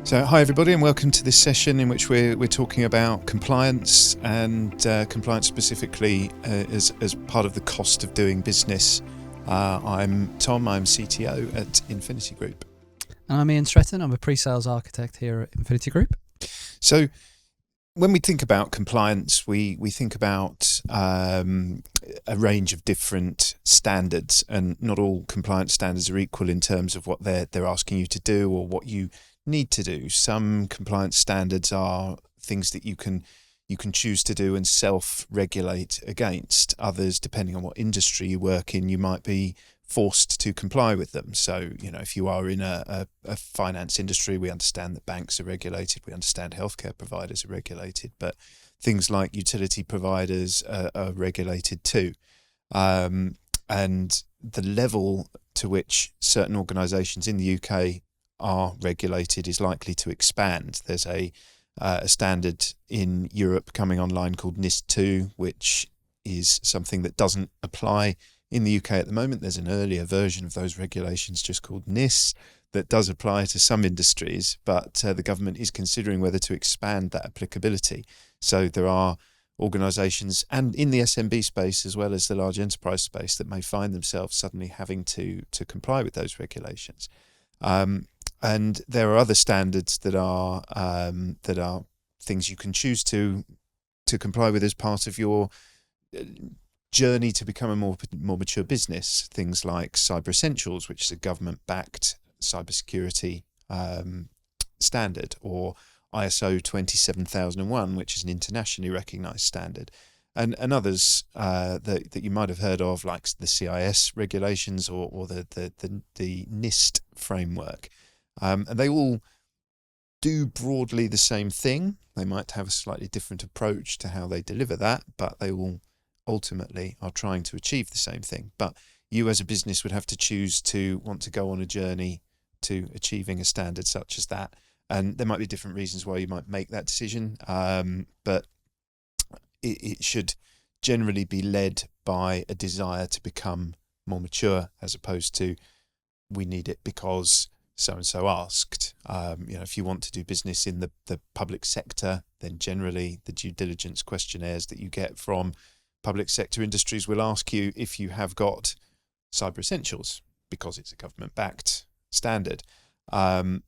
So hi everybody and welcome to this session in which we're talking about compliance and compliance specifically as part of the cost of doing business. I'm Tom, I'm CTO at Infinity Group. And I'm Ian Stretton, I'm a pre-sales architect here at Infinity Group. So when we think about compliance, we think about a range of different standards, and not all compliance standards are equal in terms of what they're asking you to do or what you need to do. Some compliance standards are things that you can choose to do and self-regulate against. Others, depending on what industry you work in, you might be forced to comply with them. So, if you are in a finance industry, we understand that banks are regulated, we understand healthcare providers are regulated, but things like utility providers are regulated too. And the level to which certain organisations in the UK are regulated is likely to expand. There's a standard in Europe coming online called NIS2, which is something that doesn't apply in the UK at the moment. There's an earlier version of those regulations just called NIS that does apply to some industries, but the government is considering whether to expand that applicability. So there are organisations, and in the SMB space as well as the large enterprise space, that may find themselves suddenly having to comply with those regulations. And there are other standards that are things you can choose to comply with as part of your journey to become a more mature business. Things like Cyber Essentials, which is a government-backed cybersecurity standard, or ISO 27001, which is an internationally recognised standard, and others that you might have heard of, like the CIS regulations or the NIST framework. And they all do broadly the same thing. They might have a slightly different approach to how they deliver that, but they all ultimately are trying to achieve the same thing. But you as a business would have to choose to want to go on a journey to achieving a standard such as that. And there might be different reasons why you might make that decision, but it should generally be led by a desire to become more mature, as opposed to we need it because so-and-so asked. If you want to do business in the public sector, then generally the due diligence questionnaires that you get from public sector industries will ask you if you have got Cyber Essentials, because it's a government-backed standard. And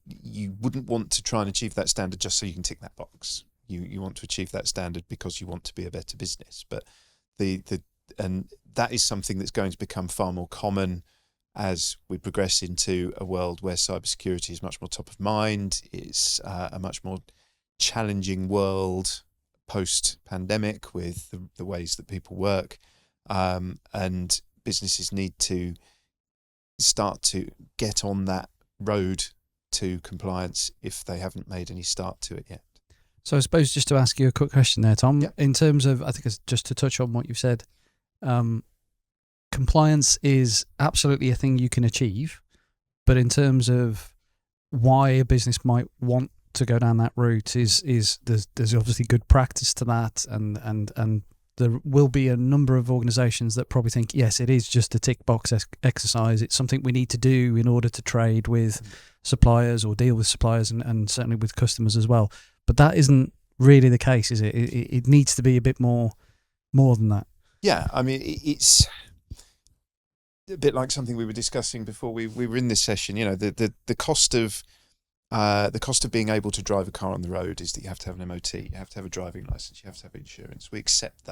you wouldn't want to try and achieve that standard just so you can tick that box. You want to achieve that standard because you want to be a better business. But and that is something that's going to become far more common as we progress into a world where cybersecurity is much more top of mind. It's a much more challenging world post-pandemic with the ways that people work, and businesses need to start to get on that road to compliance if they haven't made any start to it yet. So I suppose just to ask you a quick question there, Tom, Yep. In terms of, I think it's just to touch on what you've said, compliance is absolutely a thing you can achieve, but in terms of why a business might want to go down that route is there's obviously good practice to that, and there will be a number of organisations that probably think, yes, it is just a tick box exercise. It's something we need to do in order to trade with suppliers or deal with suppliers and certainly with customers as well. But that isn't really the case, is it? It needs to be a bit more than that. Yeah, I mean, it's a bit like something we were discussing before we were in this session. The cost of being able to drive a car on the road is that you have to have an MOT, you have to have a driving license, you have to have insurance. We accept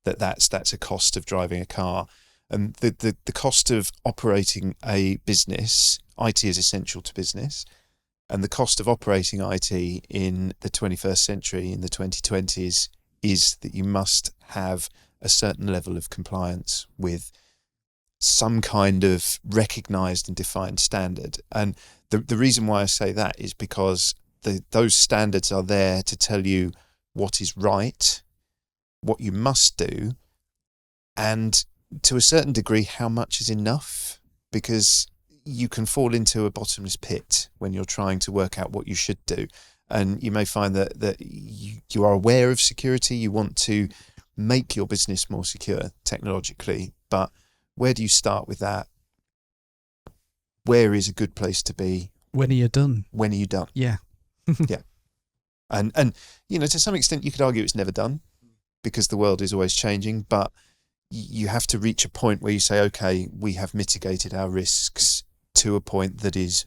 that's a cost of driving a car, and the cost of operating a business. IT is essential to business, and the cost of operating IT in the 21st century, in the 2020s, is that you must have a certain level of compliance with some kind of recognised and defined standard. And the reason why I say that is because those standards are there to tell you what is right, what you must do, and to a certain degree how much is enough, because you can fall into a bottomless pit when you're trying to work out what you should do. And you may find that you are aware of security, you want to make your business more secure technologically, but where do you start with that? Where is a good place to be? When are you done? When are you done? Yeah. Yeah. And you know, to some extent, you could argue it's never done because the world is always changing. But you have to reach a point where you say, okay, we have mitigated our risks to a point that is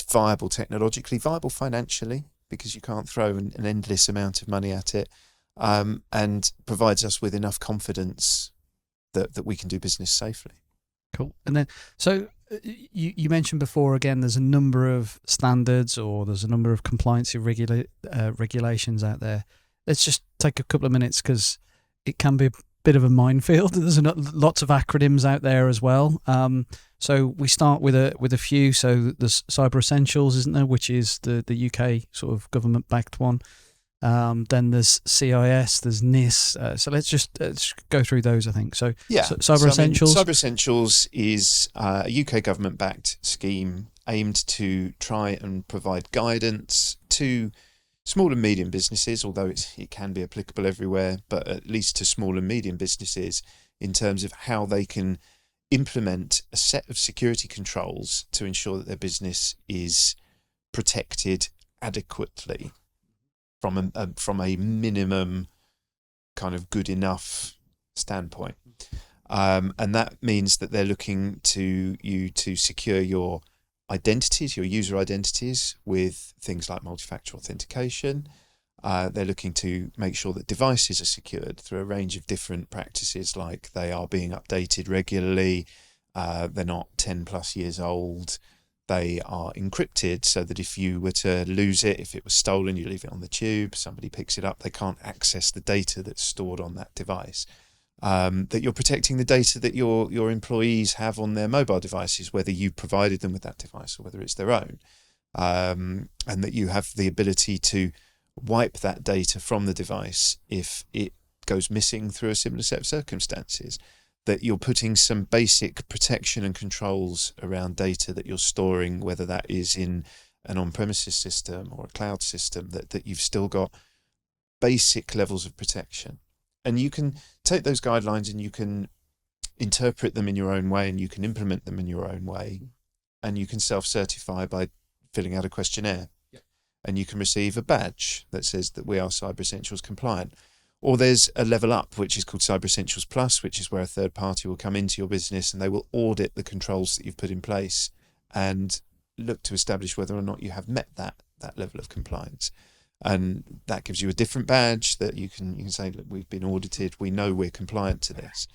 viable technologically, viable financially, because you can't throw an endless amount of money at it, and provides us with enough confidence that we can do business safely. Cool. And then, so you mentioned before, again, there's a number of standards or there's a number of compliance regulations out there. Let's just take a couple of minutes because it can be a bit of a minefield. There's lots of acronyms out there as well. So we start with a few. So there's Cyber Essentials, isn't there, which is the UK sort of government-backed one. Then there's CIS, there's NIS. So let's go through those, I think. So, yeah. Cyber Essentials. Cyber Essentials is a UK government-backed scheme aimed to try and provide guidance to small and medium businesses, although it can be applicable everywhere, but at least to small and medium businesses in terms of how they can implement a set of security controls to ensure that their business is protected adequately from a minimum kind of good enough standpoint. And that means that they're looking to you to secure your identities, your user identities, with things like multi-factor authentication. They're looking to make sure that devices are secured through a range of different practices, like they are being updated regularly, they're not 10 plus years old, they are encrypted so that if you were to lose it, if it was stolen, you leave it on the tube, somebody picks it up, they can't access the data that's stored on that device. That you're protecting the data that your employees have on their mobile devices, whether you provided them with that device or whether it's their own, and that you have the ability to wipe that data from the device if it goes missing through a similar set of circumstances. That you're putting some basic protection and controls around data that you're storing, whether that is in an on-premises system or a cloud system, that you've still got basic levels of protection. And you can take those guidelines and you can interpret them in your own way and you can implement them in your own way. And you can self-certify by filling out a questionnaire. Yep. And you can receive a badge that says that we are Cyber Essentials compliant. Or there's a level up, which is called Cyber Essentials Plus, which is where a third party will come into your business and they will audit the controls that you've put in place and look to establish whether or not you have met that level of compliance. And that gives you a different badge that you can say, look, we've been audited, we know we're compliant to this.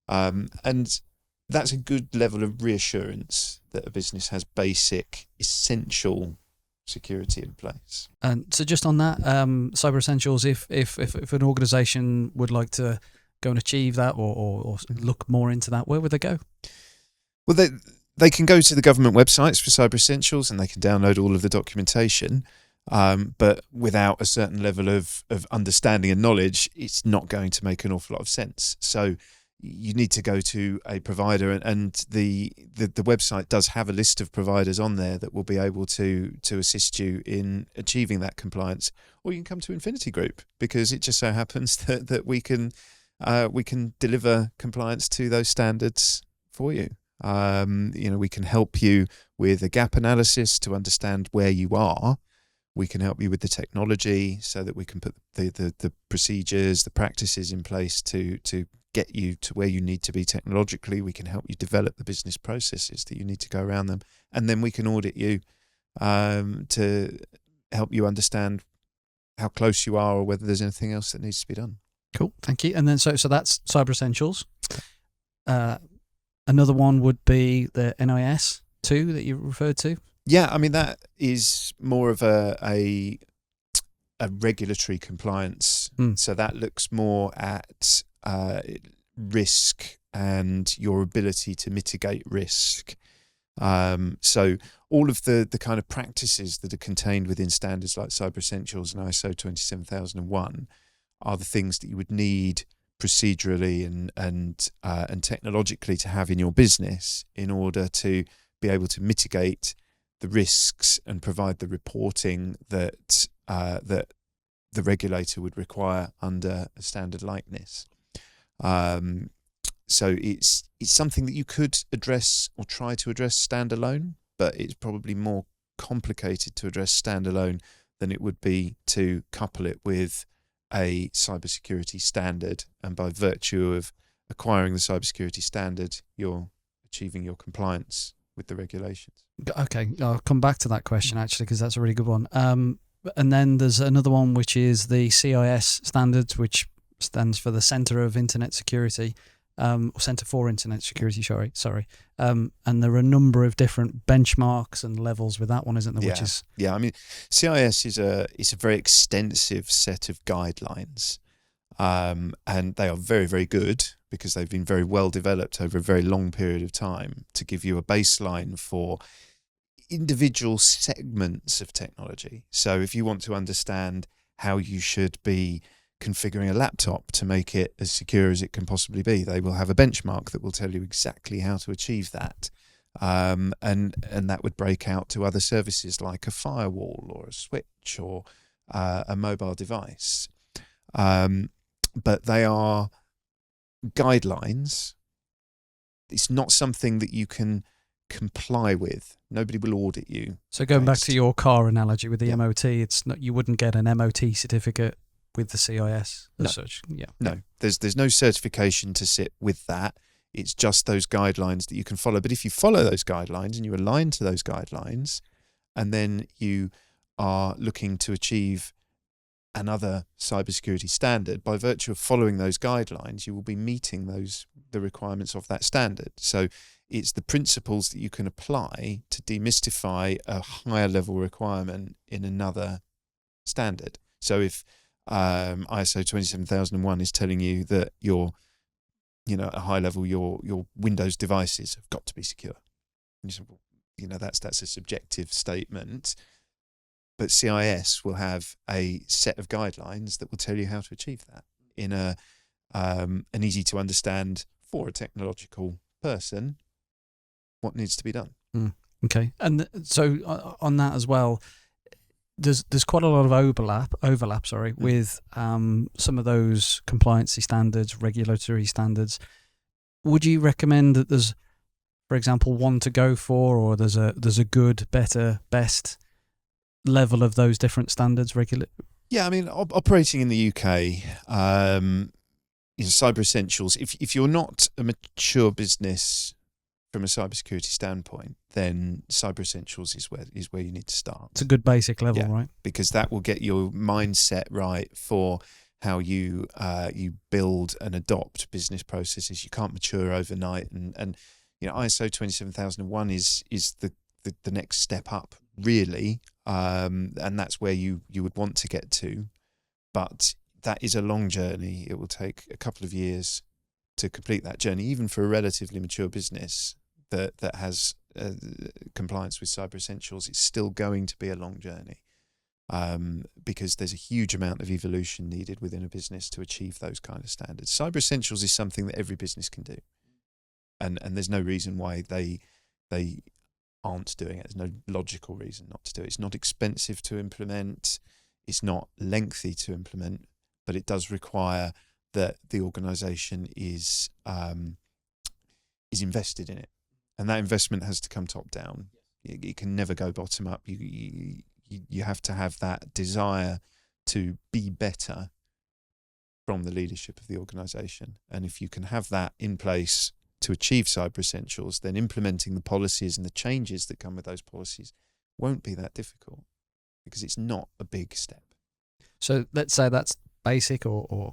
And that's a good level of reassurance that a business has basic, essential security in place. And so just on that, Cyber Essentials, if an organisation would like to go and achieve that or look more into that, where would they go? Well, they can go to the government websites for Cyber Essentials and they can download all of the documentation. But without a certain level of understanding and knowledge, it's not going to make an awful lot of sense. So you need to go to a provider, and the website does have a list of providers on there that will be able to assist you in achieving that compliance. Or you can come to Infinity Group, because it just so happens that we can deliver compliance to those standards for you. We can help you with a gap analysis to understand where you are. We can help you with the technology so that we can put the procedures, the practices in place to get you to where you need to be technologically. We can help you develop the business processes that you need to go around them. And then we can audit you to help you understand how close you are or whether there's anything else that needs to be done. Cool, thank you. And then so that's Cyber Essentials. Another one would be the NIS 2 that you referred to. Yeah, I mean, that is more of a regulatory compliance. So that looks more at risk and your ability to mitigate risk. So all of the kind of practices that are contained within standards like Cyber Essentials and ISO 27001 are the things that you would need procedurally and technologically to have in your business in order to be able to mitigate the risks and provide the reporting that the regulator would require under a standard like this. So it's something that you could address or try to address standalone, but it's probably more complicated to address standalone than it would be to couple it with a cybersecurity standard. And by virtue of acquiring the cybersecurity standard, you're achieving your compliance with the regulations. Okay, I'll come back to that question actually, because that's a really good one. And then there's another one, which is the CIS standards, which stands for the Centre of Internet Security, or Centre for Internet Security, sorry. And there are a number of different benchmarks and levels with that one, isn't there? Yeah. I mean, CIS is a very extensive set of guidelines, and they are very, very good because they've been very well developed over a very long period of time to give you a baseline for individual segments of technology. So if you want to understand how you should be configuring a laptop to make it as secure as it can possibly be, they will have a benchmark that will tell you exactly how to achieve that. And that would break out to other services like a firewall or a switch or a mobile device. But they are guidelines. It's not something that you can comply with. Nobody will audit you. So going back to your car analogy with the MOT, it's not, you wouldn't get an MOT certificate with the CIS as such. Yeah. No, there's no certification to sit with that. It's just those guidelines that you can follow. But if you follow those guidelines and you align to those guidelines, and then you are looking to achieve another cybersecurity standard, by virtue of following those guidelines, you will be meeting the requirements of that standard. So it's the principles that you can apply to demystify a higher level requirement in another standard. So if ISO 27001 is telling you that at a high level, your Windows devices have got to be secure, and you say, well, that's a subjective statement. But CIS will have a set of guidelines that will tell you how to achieve that in an easy to understand for a technological person what needs to be done. Okay, and so on that as well, there's quite a lot of overlap. With some of those compliancy standards, regulatory standards. Would you recommend that there's, for example, one to go for, or there's a good, better, best level of those different standards? Yeah, I mean, operating in the UK, Cyber Essentials. If you're not a mature business from a cybersecurity standpoint, then Cyber Essentials is where you need to start. It's a good basic level, right? Because that will get your mindset right for how you build and adopt business processes. You can't mature overnight, and ISO 27001 is the next step up, really, and that's where you would want to get to. But that is a long journey. It will take a couple of years to complete that journey, even for a relatively mature business that has compliance with Cyber Essentials. It's still going to be a long journey, because there's a huge amount of evolution needed within a business to achieve those kind of standards. Cyber Essentials is something that every business can do, and there's no reason why they aren't doing it. There's no logical reason not to do it. It's not expensive to implement. It's not lengthy to implement, but it does require that the organisation is invested in it, and that investment has to come top down. It can never go bottom up. You have to have that desire to be better from the leadership of the organisation, and if you can have that in place to achieve Cyber Essentials, then implementing the policies and the changes that come with those policies won't be that difficult, because it's not a big step. So let's say that's basic, or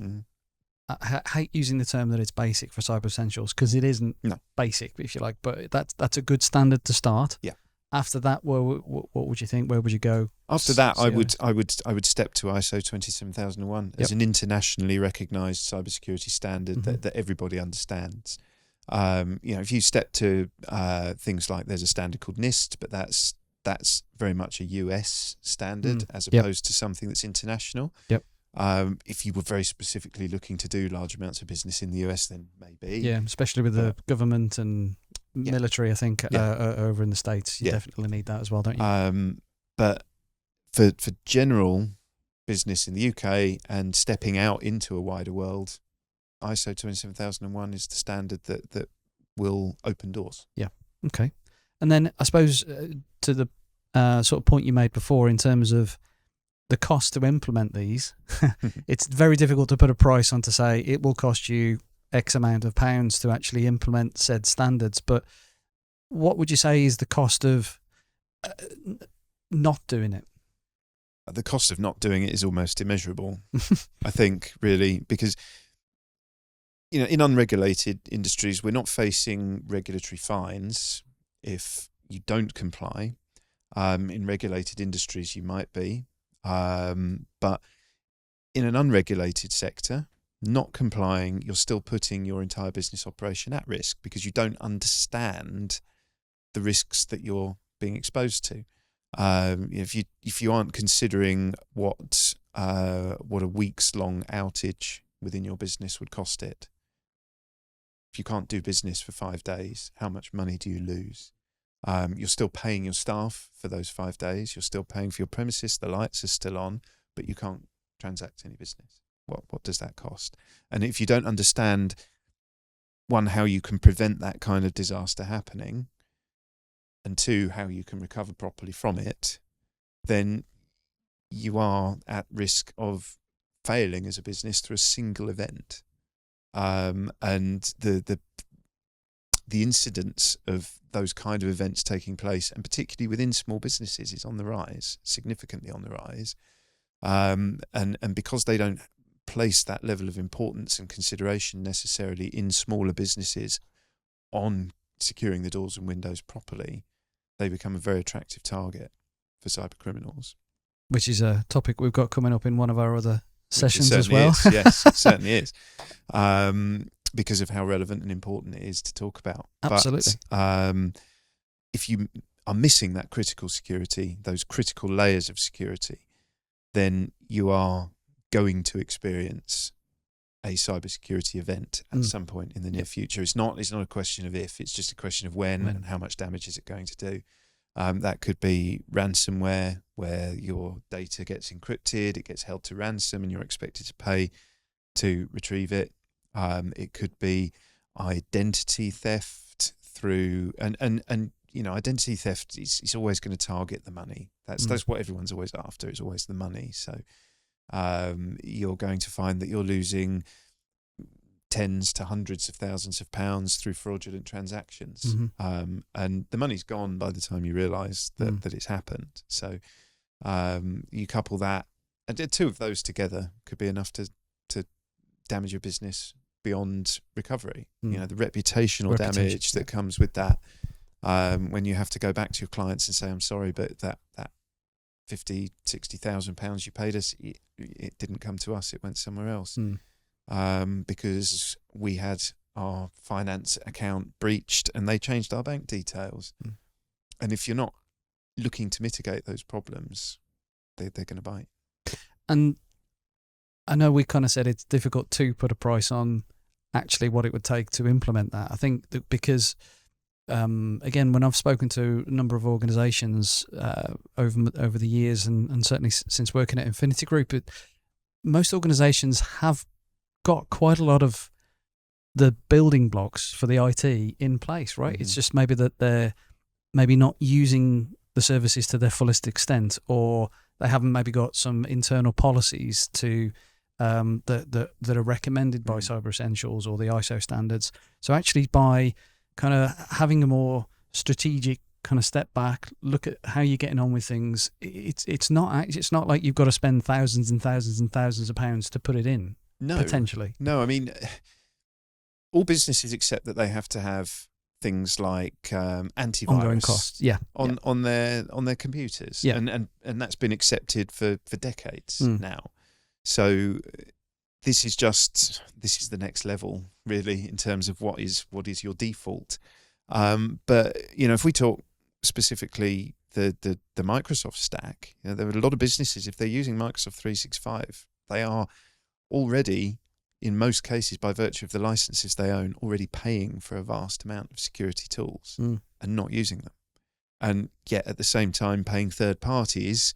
I hate using the term that it's basic for Cyber Essentials, because it isn't basic, if you like, but that's a good standard to start. Yeah. After that, what would you think? Where would you go? After that, I would step to ISO 27001 as an internationally recognised cybersecurity standard that everybody understands. If you step to things like, there's a standard called NIST, but that's very much a US standard as opposed to something that's international. Yep. If you were very specifically looking to do large amounts of business in the US, then maybe. Yeah, especially with the government and military, I think, over in the States, you definitely need that as well, don't you? But for general business in the UK and stepping out into a wider world, ISO 27001 is the standard that will open doors. Yeah. Okay. And then I suppose to the sort of point you made before in terms of the cost to implement these, it's very difficult to put a price on to say it will cost you X amount of pounds to actually implement said standards. But what would you say is the cost of not doing it? The cost of not doing it is almost immeasurable, I think, really, because in unregulated industries, we're not facing regulatory fines if you don't comply. In regulated industries, you might be. But in an unregulated sector, not complying, you're still putting your entire business operation at risk because you don't understand the risks that you're being exposed to. If you aren't considering what a week's long outage within your business would cost it, if you can't do business for 5 days, how much money do you lose? You're still paying your staff for those 5 days. You're still paying for your premises. The lights are still on, but you can't transact any business. What does that cost? And if you don't understand, one, how you can prevent that kind of disaster happening, and two, how you can recover properly from it, then you are at risk of failing as a business through a single event. And the incidence of those kind of events taking place, and particularly within small businesses, is on the rise, significantly on the rise. And because they don't place that level of importance and consideration necessarily in smaller businesses on securing the doors and windows properly, they become a very attractive target for cyber criminals. Which is a topic we've got coming up in one of our other sessions as certainly well. Is, yes, it certainly is. Because of how relevant and important it is to talk about. Absolutely. But if you are missing that critical security, those critical layers of security, then you are going to experience a cybersecurity event at some point in the near future. It's not a question of if, it's just a question of when and how much damage is it going to do. That could be ransomware, where your data gets encrypted, it gets held to ransom, and you're expected to pay to retrieve it. It could be identity theft through, and identity theft is always going to target the money. That's what everyone's always after. It's always the money. So you're going to find that you're losing tens to hundreds of thousands of pounds through fraudulent transactions, and the money's gone by the time you realise that it's happened. So you couple that, and two of those together could be enough to damage your business beyond recovery. The reputational damage that comes with that, when you have to go back to your clients and say, I'm sorry, but that 50, 60,000 pounds you paid us, it didn't come to us, it went somewhere else. Because we had our finance account breached and they changed our bank details. And if you're not looking to mitigate those problems, they're going to bite. And I know we kind of said it's difficult to put a price on actually what it would take to implement that. I think that because, again, when I've spoken to a number of organisations over the years, and certainly since working at Infinity Group, most organisations have got quite a lot of the building blocks for the IT in place, right? It's just maybe that they're maybe not using the services to their fullest extent, or they haven't maybe got some internal policies to that are recommended by Cyber Essentials or the ISO standards. So actually, by kind of having a more strategic kind of step back, look at how you're getting on with things. It's not like you've got to spend thousands and thousands and thousands of pounds to put it in. No, potentially. No, I mean, all businesses accept that they have to have things like antivirus ongoing costs, on their computers, and that's been accepted for decades now. So this is the next level, really, in terms of what is your default. But if we talk specifically the Microsoft stack, there are a lot of businesses, if they're using Microsoft 365, they are already, in most cases, by virtue of the licenses they own, already paying for a vast amount of security tools and not using them. And yet at the same time paying third parties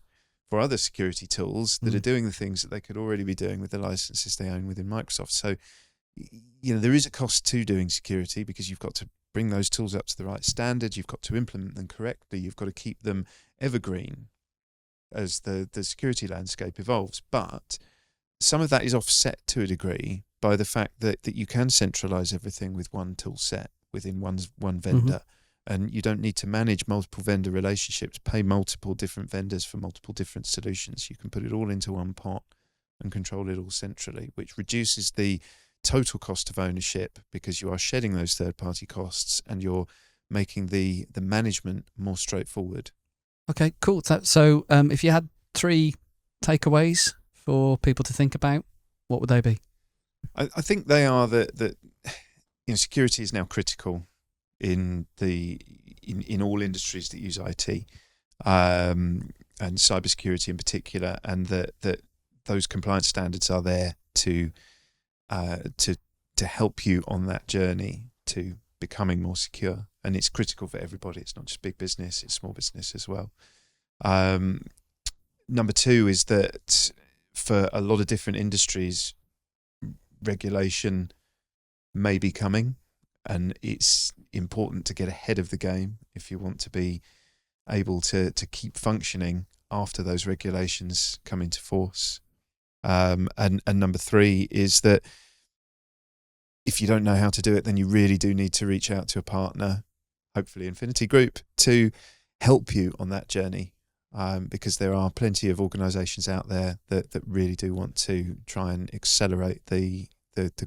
for other security tools that are doing the things that they could already be doing with the licenses they own within Microsoft. So, there is a cost to doing security because you've got to bring those tools up to the right standard. You've got to implement them correctly. You've got to keep them evergreen as the security landscape evolves. But some of that is offset to a degree by the fact that you can centralize everything with one tool set within one vendor. And you don't need to manage multiple vendor relationships, pay multiple different vendors for multiple different solutions. You can put it all into one pot and control it all centrally, which reduces the total cost of ownership because you are shedding those third-party costs and you're making the management more straightforward. Okay, cool. So if you had 3 takeaways for people to think about, what would they be? I think they are that security is now critical in all industries that use IT, and cybersecurity in particular, and that those compliance standards are there to help you on that journey to becoming more secure. And it's critical for everybody. It's not just big business, it's small business as well. Number 2 is that for a lot of different industries, regulation may be coming, and it's important to get ahead of the game if you want to be able to keep functioning after those regulations come into force. And number 3 is that if you don't know how to do it, then you really do need to reach out to a partner, hopefully Infinity Group, to help you on that journey, because there are plenty of organisations out there that really do want to try and accelerate the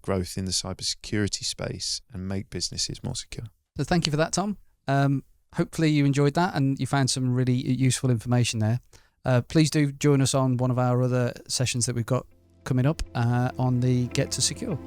growth in the cybersecurity space and make businesses more secure. So thank you for that, Tom. Hopefully you enjoyed that and you found some really useful information there. Please do join us on one of our other sessions that we've got coming up on the Get to Secure.